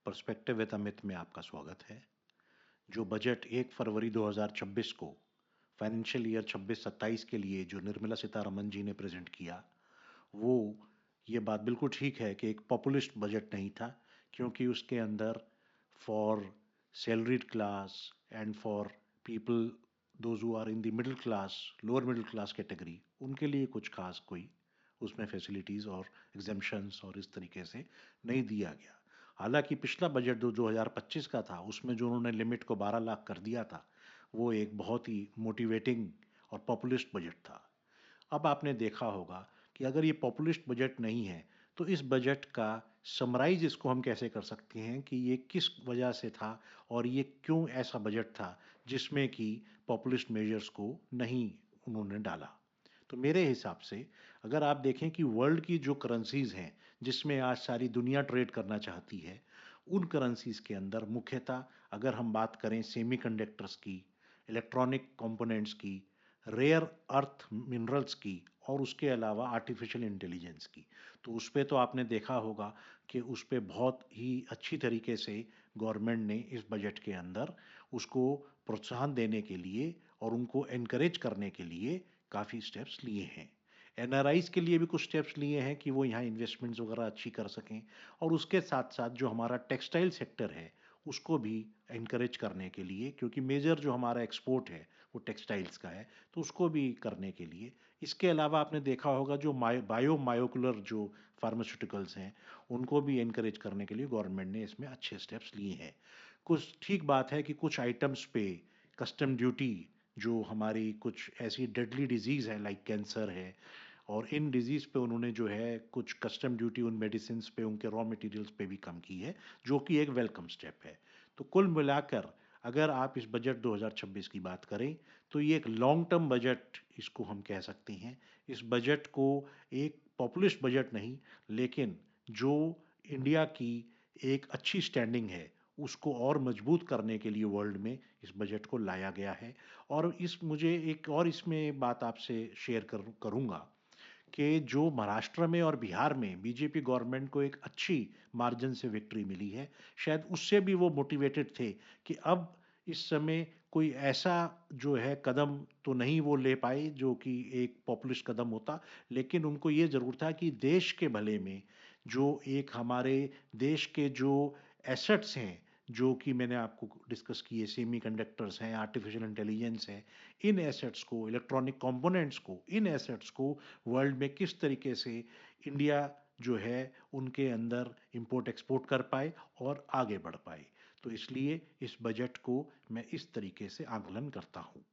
Perspective with Amit में आपका स्वागत है। जो बजट 1 फरवरी 2026 को फाइनेंशियल ईयर 26-27 के लिए जो निर्मला सीतारमन जी ने प्रेजेंट किया, वो ये बात बिल्कुल ठीक है कि एक पॉपुलिस्ट बजट नहीं था, क्योंकि उसके अंदर for salaried class and for people those who are in the middle class, lower middle class category, उनके लिए कुछ खास कोई उसमें फैसिलिटीज़ और एग्जेम्पशंस और इस तरीके से नहीं दिया गया। हालांकि पिछला बजट जो 2025 का था, उसमें जो उन्होंने लिमिट को 12 लाख कर दिया था, वो एक बहुत ही मोटिवेटिंग और पॉपुलिस्ट बजट था। अब आपने देखा होगा कि अगर ये पॉपुलिस्ट बजट नहीं है, तो इस बजट का समराइज इसको हम कैसे कर सकते हैं कि ये किस वजह से था और ये क्यों ऐसा बजट था जिसमें कि पॉपुलिस्ट मेजर्स को नहीं उन्होंने डाला। तो मेरे हिसाब से अगर आप देखें कि वर्ल्ड की जो करेंसीज हैं जिसमें आज सारी दुनिया ट्रेड करना चाहती है, उन करेंसीज के अंदर मुख्यतः अगर हम बात करें सेमीकंडक्टर्स की, इलेक्ट्रॉनिक कंपोनेंट्स की, रेयर अर्थ मिनरल्स की और उसके अलावा आर्टिफिशियल इंटेलिजेंस की, तो उस पे तो आपने देखा होगा कि उस पे बहुत ही अच्छी तरीके से गवर्नमेंट ने इस बजट के अंदर उसको प्रोत्साहन देने के लिए और उनको एनकरेज करने के लिए काफ़ी स्टेप्स लिए हैं। एनआरआईज के लिए भी कुछ स्टेप्स लिए हैं कि वो यहाँ इन्वेस्टमेंट्स वगैरह अच्छी कर सकें, और उसके साथ साथ जो हमारा टेक्सटाइल सेक्टर है उसको भी इनकरेज करने के लिए, क्योंकि मेजर जो हमारा एक्सपोर्ट है वो टेक्सटाइल्स का है, तो उसको भी करने के लिए। इसके अलावा आपने देखा होगा जो बायोमायोकुलर जो फार्मास्यूटिकल्स हैं, उनको भी इनकरेज करने के लिए गवर्नमेंट ने इसमें अच्छे स्टेप्स लिए हैं। कुछ ठीक बात है कि कुछ आइटम्स पे कस्टम ड्यूटी, जो हमारी कुछ ऐसी डेडली डिजीज़ है लाइक कैंसर है, और इन डिजीज़ पे उन्होंने जो है कुछ कस्टम ड्यूटी उन मेडिसिन पे, उनके रॉ मटेरियल्स पे भी कम की है, जो कि एक वेलकम स्टेप है। तो कुल मिलाकर अगर आप इस बजट 2026 की बात करें, तो ये एक लॉन्ग टर्म बजट इसको हम कह सकते हैं। इस बजट को एक पॉपुलिस्ट बजट नहीं, लेकिन जो इंडिया की एक अच्छी स्टैंडिंग है उसको और मजबूत करने के लिए वर्ल्ड में इस बजट को लाया गया है। और इस मुझे एक और इसमें बात आपसे शेयर करूंगा कि जो महाराष्ट्र में और बिहार में बीजेपी गवर्नमेंट को एक अच्छी मार्जिन से विक्ट्री मिली है, शायद उससे भी वो मोटिवेटेड थे कि अब इस समय कोई ऐसा जो है कदम तो नहीं वो ले पाए जो कि एक पॉपुलिस्ट कदम होता, लेकिन उनको ये ज़रूर था कि देश के भले में जो एक हमारे देश के जो एसेट्स हैं, जो कि मैंने आपको डिस्कस किए, सेमीकंडक्टर्स हैं, आर्टिफिशियल इंटेलिजेंस है, इन एसेट्स को, इलेक्ट्रॉनिक कंपोनेंट्स को, इन एसेट्स को वर्ल्ड में किस तरीके से इंडिया जो है उनके अंदर इंपोर्ट एक्सपोर्ट कर पाए और आगे बढ़ पाए। तो इसलिए इस बजट को मैं इस तरीके से आकलन करता हूँ।